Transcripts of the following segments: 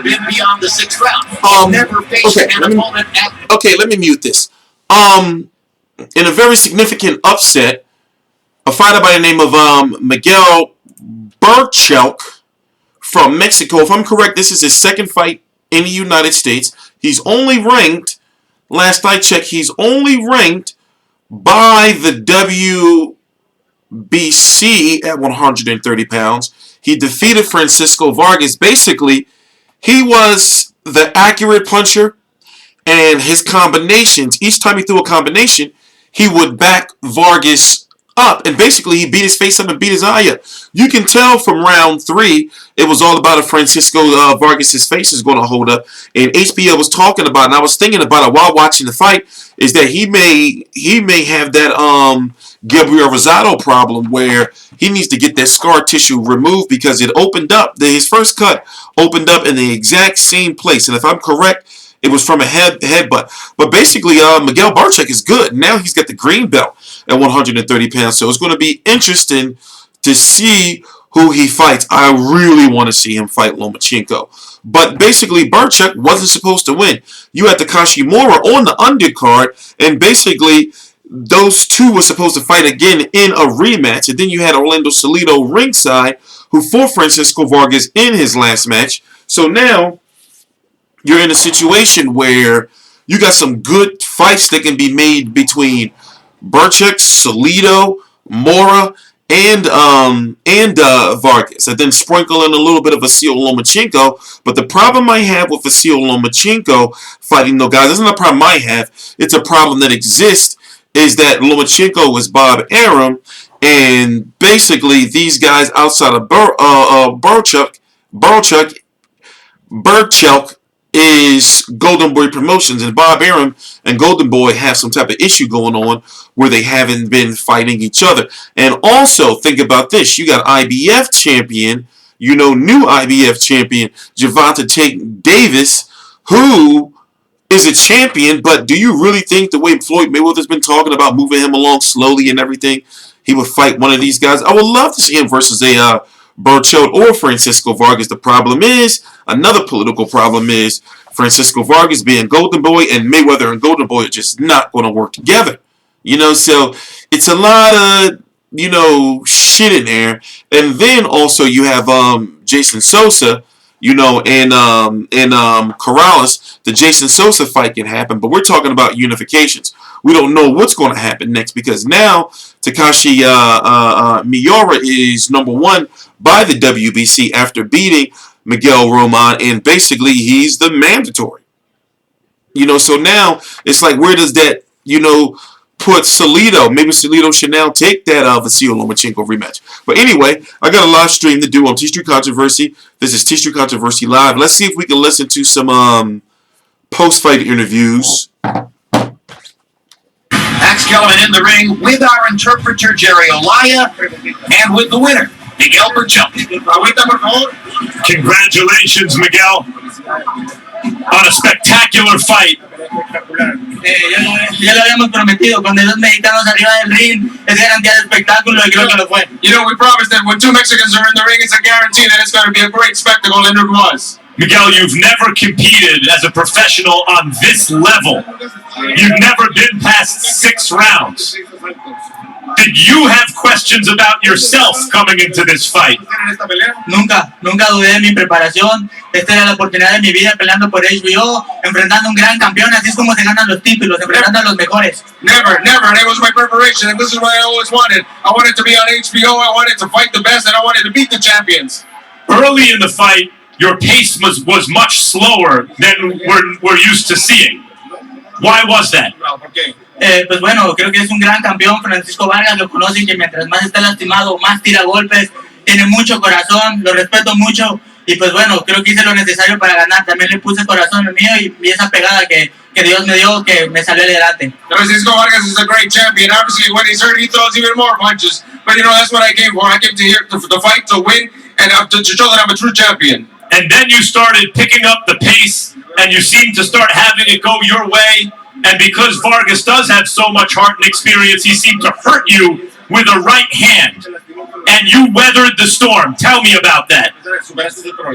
been beyond the 6th round. Never faced an opponent at. Okay, let me mute this. In a very significant upset, a fighter by the name of Miguel Berchelt from Mexico. If I'm correct, this is his second fight in the United States. He's only ranked, last I checked, he's only ranked by the WBC at 130 pounds. He defeated Francisco Vargas. Basically, he was the accurate puncher, and his combinations, each time he threw a combination, he would back Vargas up, and basically he beat his face up and beat his eye up. You can tell from round 3, it was all about if Francisco Vargas' face is going to hold up. And HBO was talking about, and I was thinking about it while watching the fight, is that he may have that Gabriel Rosado problem where he needs to get that scar tissue removed because it opened up. His first cut opened up in the exact same place, and if I'm correct, it was from a headbutt. But basically, Miguel Berchelt is good. Now he's got the green belt at 130 pounds. So it's going to be interesting to see who he fights. I really want to see him fight Lomachenko. But basically, Berchelt wasn't supposed to win. You had Takashi Miura on the undercard, and basically, those two were supposed to fight again in a rematch. And then you had Orlando Salido ringside, who fought Francisco Vargas in his last match. So now you're in a situation where you got some good fights that can be made between Berchelt, Salido, Miura, and Vargas, and then sprinkle in a little bit of Vasil Lomachenko. But the problem I have with Vasil Lomachenko fighting those guys isn't a problem I have. It's a problem that exists, is that Lomachenko was Bob Arum, and basically these guys outside of Berchelt is Golden Boy Promotions, and Bob Arum and Golden Boy have some type of issue going on where they haven't been fighting each other. And also, think about this. You got IBF champion, new IBF champion, Gervonta Tank Davis, who is a champion, but do you really think the way Floyd Mayweather's been talking about moving him along slowly and everything, he would fight one of these guys? I would love to see him versus a Berchelt or Francisco Vargas. The problem is, another political problem is, Francisco Vargas being Golden Boy and Mayweather and Golden Boy are just not going to work together. So it's a lot of, shit in there. And then also you have Jason Sosa, and Corrales. The Jason Sosa fight can happen, but we're talking about unifications. We don't know what's going to happen next because now Takashi Miura is number 1 by the WBC after beating Miguel Roman, and basically he's the mandatory. So now it's like, where does that, put Salido? Maybe Salido should now take that Vasil Lomachenko rematch. But anyway, I got a live stream to do on TstreeT Controversy. This is TstreeT Controversy Live. Let's see if we can listen to some post-fight interviews. Max Kellerman in the ring with our interpreter, Jerry Olaya, and with the winner, Miguel Berchelt. Congratulations, Miguel, on a spectacular fight. Ya lo habíamos prometido, con esos mexicanos arriba del ring, es garantía de espectáculo y creo que lo fue. We promised that when 2 Mexicans are in the ring, it's a guarantee that it's going to be a great spectacle, and it was. Miguel, you've never competed as a professional on this level. You've never been past 6 rounds. Did you have questions about yourself coming into this fight? Nunca dudé de mi preparación. Esta era la oportunidad de mi vida peleando por HBO, enfrentando a un gran campeón. Así es como se ganan los títulos, enfrentando a los mejores. Never. And it was my preparation, and this is what I always wanted. I wanted to be on HBO, I wanted to fight the best, and I wanted to beat the champions. Early in the fight, your pace was much slower than we're used to seeing. Why was that? Pues bueno, creo que es un gran campeón. Francisco Vargas lo conocen, que mientras más está lastimado, más tira golpes. Tiene mucho corazón, lo respeto mucho. Y pues bueno, creo que hice lo necesario para ganar. También le puse corazón al mío y esa pegada que Dios me dio, que me salió adelante. Francisco Vargas is a great champion. Obviously, when he's hurt, he throws even more punches. But that's what I came for. I came to fight, to win, and to show that I'm a true champion. And then you started picking up the pace, and you seemed to start having it go your way. And because Vargas does have so much heart and experience, he seemed to hurt you with a right hand. and you weathered the storm. Tell me about that.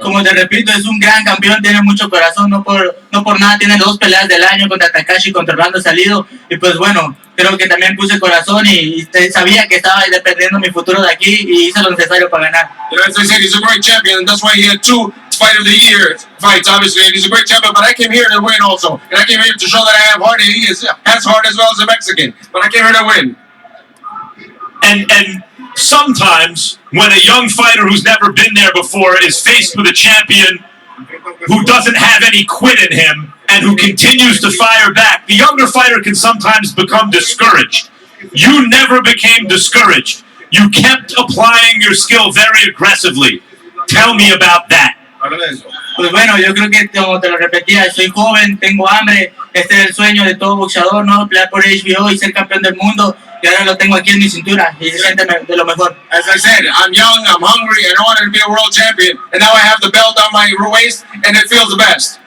Como te repito, es un gran campeón, tiene mucho corazón, no por nada tiene 2 peleas del año contra Takashi y contra Orlando Salido. Y pues bueno, creo que también puse corazón y sabía que estaba dependiendo mi futuro de aquí y hice lo necesario para ganar. As I said, he's a great champion, and that's why he had 2 Fight of the Year fights, obviously, and he's a great champion, but I came here to win also. And I came here to show that I have heart, and he has heart as well as a Mexican. But I came here to win. And sometimes when a young fighter who's never been there before is faced with a champion who doesn't have any quit in him and who continues to fire back, the younger fighter can sometimes become discouraged. You never became discouraged. You kept applying your skill very aggressively. Tell me about that. Pues bueno, yo creo que como te lo repetía, soy joven, tengo hambre, este es el sueño de todo boxeador, ¿no? Pelear por HBO y ser campeón del mundo, y ahora lo tengo aquí en mi cintura y se siente de lo mejor. As I said, I'm young, I'm hungry, and I wanted to be a world champion, and now I have the belt on my waist, and it feels the best.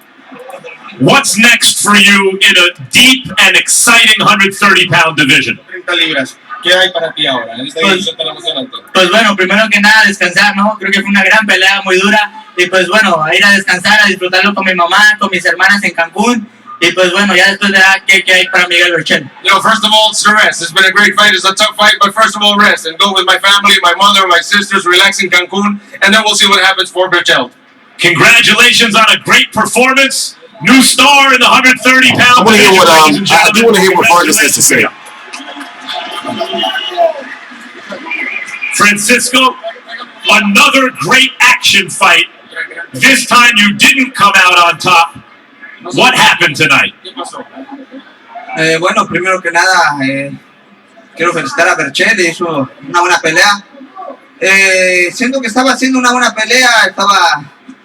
What's next for you in a deep and exciting 130-pound division? 30 libras. ¿Qué hay para ti ahora? En esta división tan emocionante. Pues bueno, primero que nada descansar, ¿no? Creo que fue una gran pelea, muy dura, y pues bueno, a ir a descansar, a disfrutarlo con mi mamá, con mis hermanas en Cancún, y pues bueno, ya después verá qué hay para Miguel Berchelt. You know, first of all, it's the rest. It's been a great fight. It's a tough fight, but first of all, rest and go with my family, my mother, my sisters, relax in Cancun, and then we'll see what happens for Berchelt. Congratulations on a great performance. New star in the 130-pound division. I do want to hear what Vargas has to say. Francisco, another great action fight. This time you didn't come out on top. What happened tonight? Bueno, primero que nada, quiero felicitar a Berchelt, hizo una buena pelea. Siento que estaba haciendo una buena pelea, estaba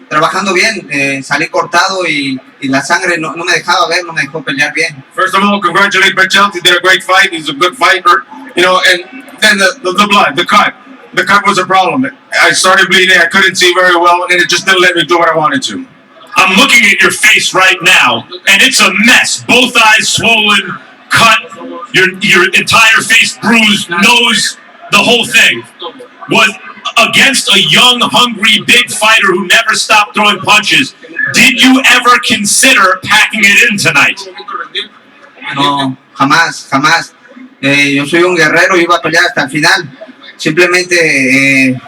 trabajando bien, salí cortado y la sangre no me dejaba ver, no me dejó pelear bien. First of all, congratulate Berchelt. He did a great fight. He's a good fighter. You know, and then the blood, the cut. The cut was a problem. I started bleeding. I couldn't see very well, and it just didn't let me do what I wanted to. I'm looking at your face right now, and it's a mess. Both eyes swollen, cut, your entire face bruised, nose, the whole thing. Was against a young, hungry, big fighter who never stopped throwing punches. Did you ever consider packing it in tonight? No, jamás. Yo soy un guerrero y iba a pelear hasta el final. Simplemente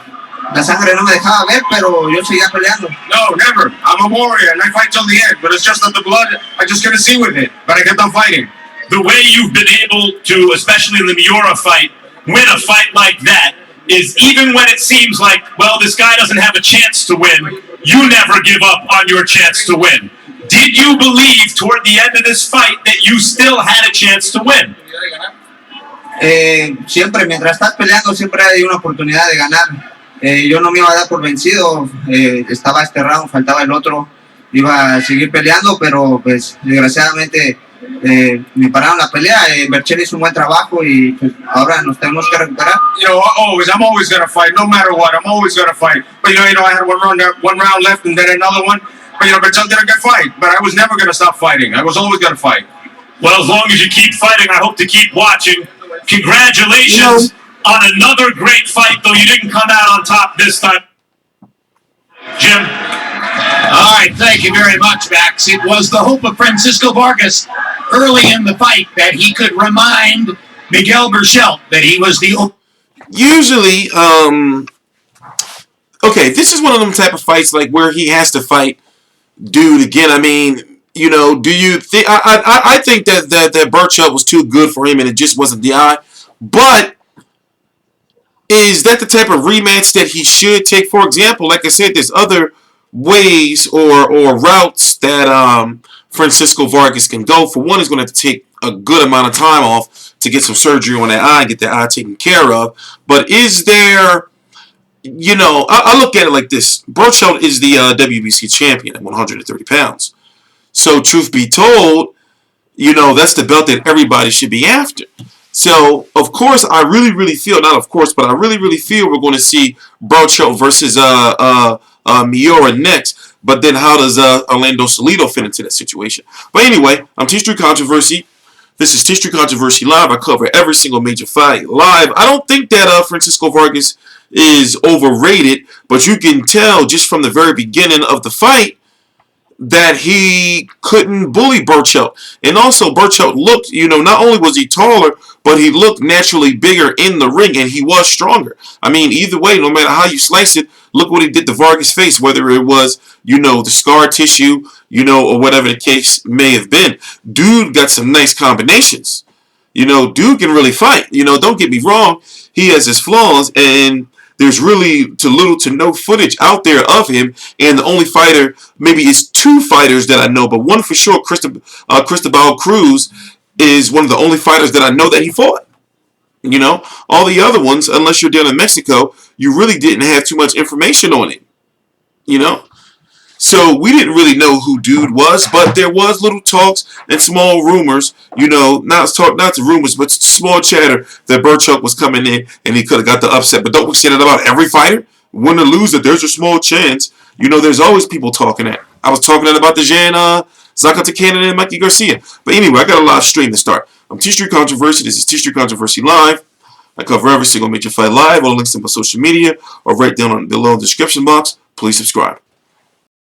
la sangre no me dejaba ver, pero yo seguía peleando. No, never. I'm a warrior, and I fight till the end. But it's just that the blood, I just couldn't see with it. But I kept on fighting. The way you've been able to, especially in the Miura fight, win a fight like that is even when it seems like, well, this guy doesn't have a chance to win, you never give up on your chance to win. Did you believe toward the end of this fight that you still had a chance to win? Siempre, mientras estás peleando, siempre hay una oportunidad de ganar. Yo no me iba a dar por vencido, estaba este round, faltaba el otro, iba a seguir peleando, pero pues desgraciadamente me pararon la pelea. Berchelt hizo un buen trabajo y pues, ahora nos tenemos que recuperar. You know, I'm always gonna fight, no matter what. I'm always gonna fight. But you know, I had one round left, and then another one. But you know, Berchelt did a good fight. But I was never gonna stop fighting. I was always gonna fight. Well, as long as you keep fighting, I hope to keep watching. Congratulations on another great fight, though you didn't come out on top this time. Jim? All right, thank you very much, Max. It was the hope of Francisco Vargas early in the fight that he could remind Miguel Berchelt that he was the... Usually, okay, this is one of them type of fights like where he has to fight dude again. I mean, you know, do you think... I think that Berchelt was too good for him and it just wasn't the eye. But is that the type of rematch that he should take? For example, like I said, there's other ways or routes that Francisco Vargas can go. For one, he's going to have to take a good amount of time off to get some surgery on that eye and get that eye taken care of. But is there... You know, I look at it like this. Berchelt is the WBC champion at 130 pounds. So, truth be told, you know, that's the belt that everybody should be after. So, of course, I really feel, not of course, but I really feel we're going to see Berchelt versus Miura next. But then how does Orlando Salido fit into that situation? But anyway, I'm TstreeT Controversy. This is TstreeT Controversy Live. I cover every single major fight live. I don't think that Francisco Vargas is overrated, but you can tell just from the very beginning of the fight that he couldn't bully Berchelt. And also Berchelt looked, not only was he taller, but he looked naturally bigger in the ring, and he was stronger. I mean, either way, no matter how you slice it, look what he did to Vargas' face, whether it was, the scar tissue, or whatever the case may have been. Dude got some nice combinations. Dude can really fight. Don't get me wrong. He has his flaws, and there's really little to no footage out there of him. And the only fighter, maybe it's two fighters that I know, but one for sure, Cristobal Cruz, is one of the only fighters that I know that he fought. All the other ones, unless you're down in Mexico, you really didn't have too much information on him. So we didn't really know who dude was, but there was little talks and small rumors, not the rumors, but small chatter that Berchelt was coming in and he could have got the upset. But don't we say that about every fighter? Win or lose, that there's a small chance. There's always people talking that. I was talking that about the Zaka Cannon and Mikey Garcia. But anyway, I got a live stream to start. I'm TstreeT Controversy. This is TstreeT Controversy Live. I cover every single major fight live. All the links in my social media or right down below in the description box. Please subscribe.